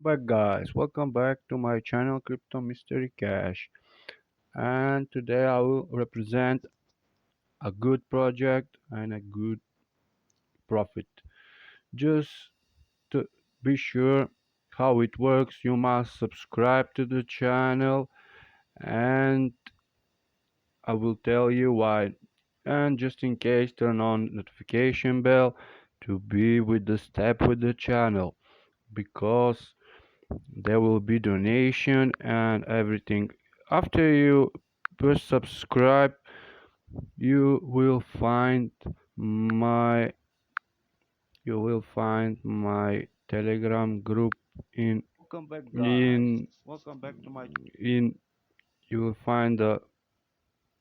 Back guys, welcome back to my channel Crypto Mystery Cash, and today I will represent a good project and a good profit. Just to be sure how it works, you must subscribe to the channel, and I will tell you why. And just in case, turn on notification bell to be with the step with the channel, because there will be donation and everything. After you press subscribe, you will find my Telegram group in Welcome back, guys. in Welcome back to my. in you will find the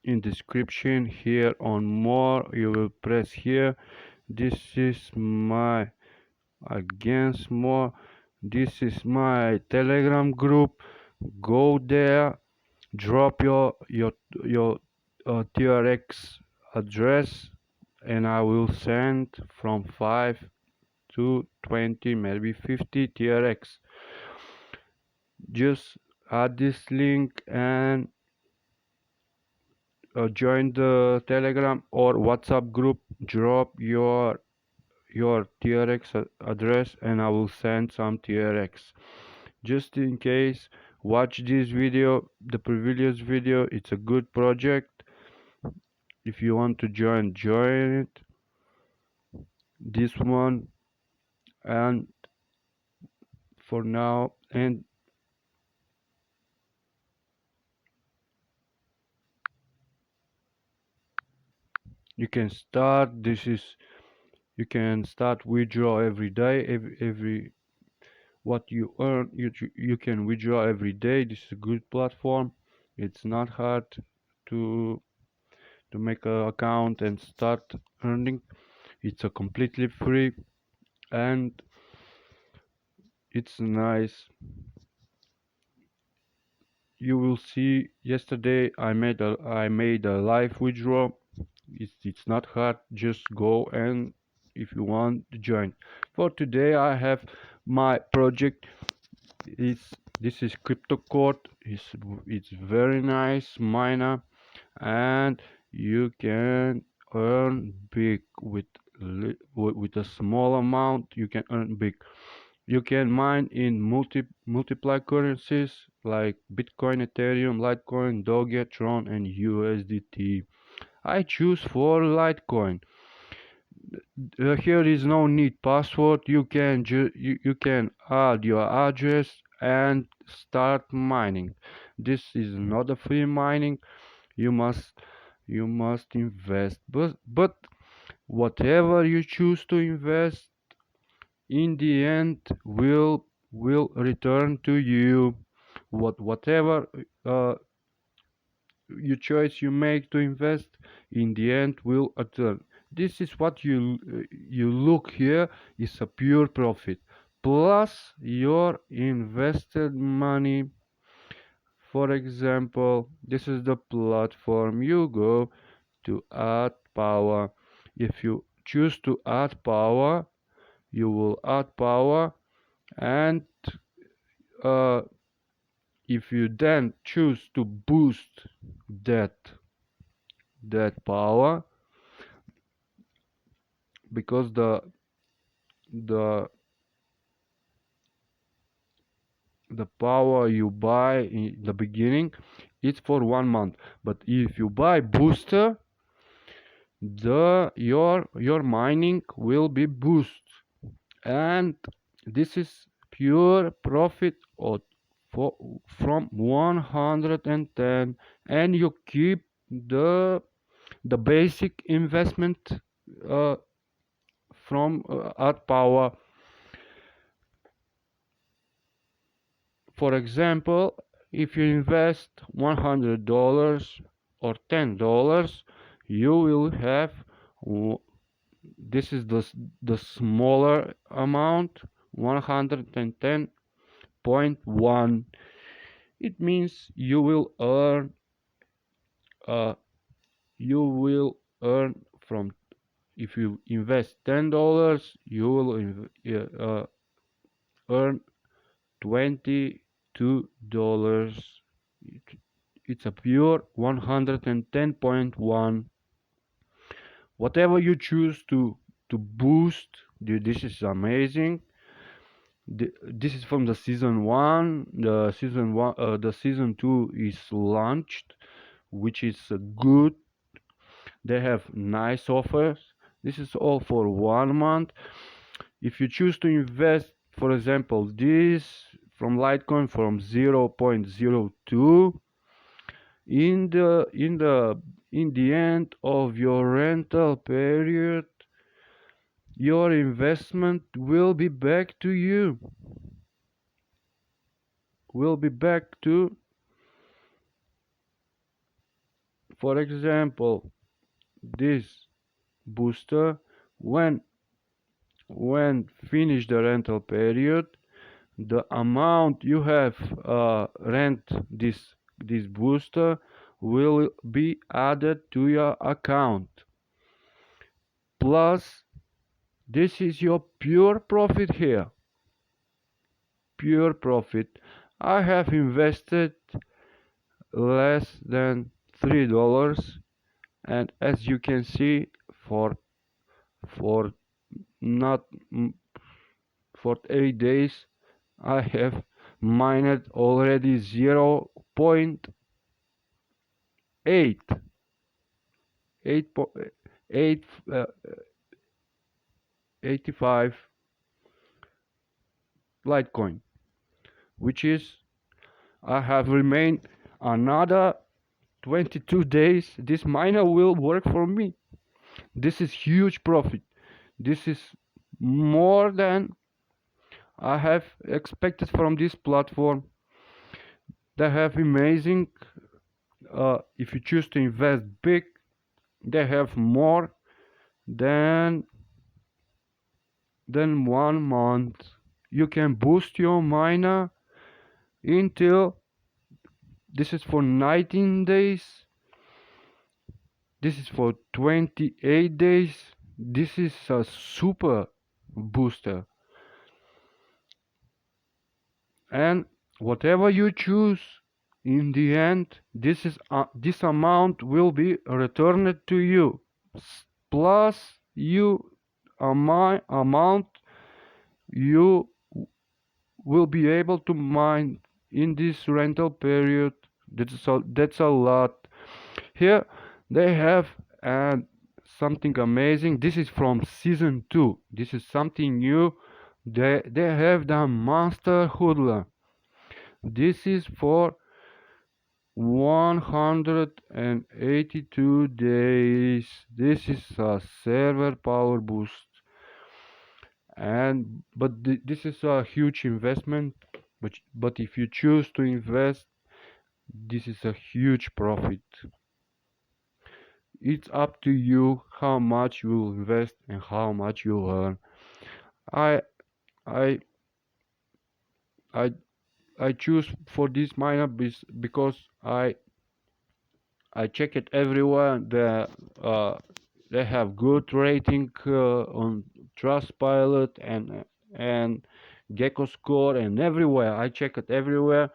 in description here on more. You will press here. This is my against more. This is my Telegram group. Go there, drop your TRX address, and I will send from 5 to 20, maybe 50 TRX. Just add this link and join the Telegram or WhatsApp group. Drop your TRX address, and I will send some TRX. Just in case, watch this video, the previous video. It's a good project. If you want to join it, this one. And for now, and you can start this is you can start withdraw every day. Every what you earn, you can withdraw every day. This is a good platform. It's not hard to make an account and start earning. It's a completely free, and it's nice. You will see, yesterday I made a live withdraw. It's not hard. Just go, and if you want to join. For today I have my project. It's This is CryptoCourt. It's very nice miner, and you can earn big with a small amount. You can earn big. You can mine in multiply currencies like Bitcoin, Ethereum, Litecoin, Doge, Tron, and USDT. I choose for Litecoin. Here is no need password. You can add your address and start mining. This is not a free mining. You must invest. But whatever you choose to invest, in the end will return to you. Whatever uh, you choice you make to invest, in the end will return. This is what you look here is a pure profit plus your invested money. For example, this is the platform you go to add power. If you choose to add power, you will add power, and uh, if you then choose to boost that power, because the the power you buy in the beginning, it's for 1 month. But if you buy booster, the your mining will be boost, and this is pure profit of for from 110, and you keep the basic investment uh, from at power. For example, if you invest $100 or $10, you will have this is the smaller amount, 110.1. It means uh, you will earn from, if you invest $10, you will earn $22. It's a pure 110.1. Whatever you choose to boost, this is amazing. This is from the season one. The season two is launched, which is good. They have nice offers. This is all for 1 month. If you choose to invest, for example, this from Litecoin from 0.02 in the end of your rental period, your investment will be back to you. Will be back to, for example, this booster when finish the rental period, the amount you have rent this booster will be added to your account. Plus, this is your pure profit here. Pure profit. I have invested less than $3, and as you can see, for not for 8 days, I have mined already 0.8 8 85 Litecoin, which is I have remained another 22 days. This miner will work for me. This is huge profit. This is more than I have expected from this platform. They have amazing. If you choose to invest big, they have more than 1 month. You can boost your miner until this is for 19 days. This is for 28 days. This is a super booster. And whatever you choose, in the end, this amount will be returned to you. Plus you amount you will be able to mine in this rental period. That's a lot. Here they have something amazing. This is from season 2. This is something new. They have the Monster Hoodler. This is for 182 days. This is a server power boost. This is a huge investment, but if you choose to invest, this is a huge profit. It's up to you how much you will invest and how much you earn. I I I I choose for this miner because I check it everywhere. They have good rating on Trustpilot and Gecko Score and everywhere. I check it everywhere.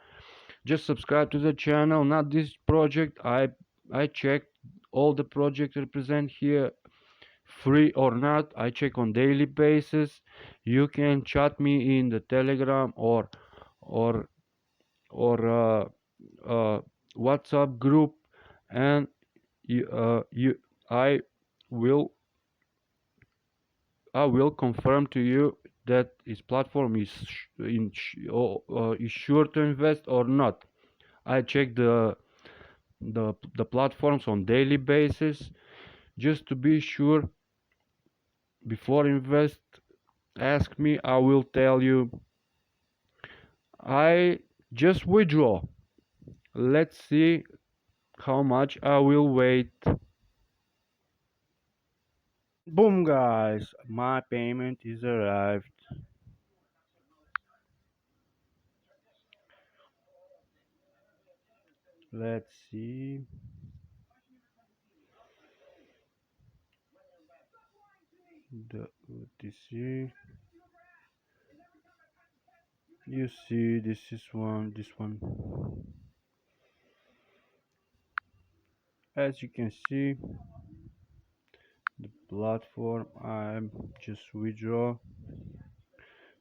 Just subscribe to the channel, not this project. I check all the projects represent here, free or not. I check on daily basis. You can chat me in the Telegram or or WhatsApp group, and I will I will confirm to you that his platform is sure to invest or not. I check the platforms on daily basis just to be sure before invest. Ask me, I will tell you. I just withdraw. Let's see how much I will wait. Boom, guys, my payment is arrived. Let's see. The OTC. You see, this one. As you can see, the platform I'm just withdraw.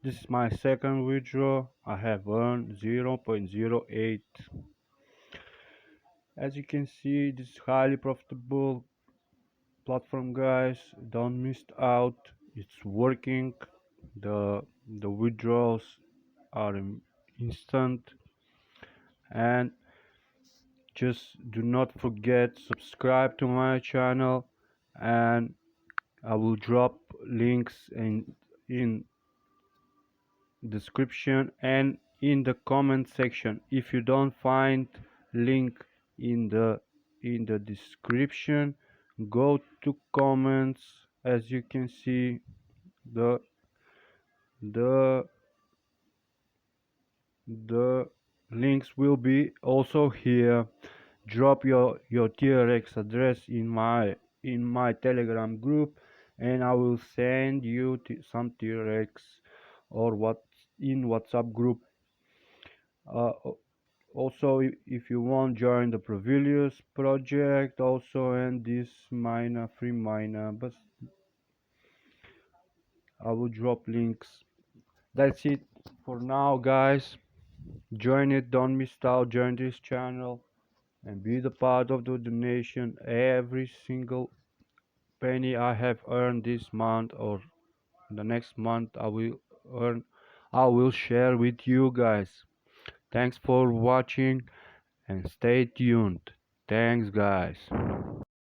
This is my second withdraw. I have earned 0.08. As you can see, this is highly profitable platform, guys. Don't miss out. It's working. The withdrawals are instant, and just do not forget subscribe to my channel, and I will drop links in description and in the comment section. If you don't find link in the description, go to comments. As you can see, the the the links will be also here. Drop your TRX address in my Telegram group, and I will send you some TRX or what in WhatsApp group. uh, Also, if you want, join the Provilius project also, and this miner, free miner, but I will drop links. That's it for now, guys. Join it, don't miss out. Join this channel and be the part of the donation. Every single penny I have earned this month or the next month earn I will share with you guys. Thanks for watching and stay tuned. Thanks, guys.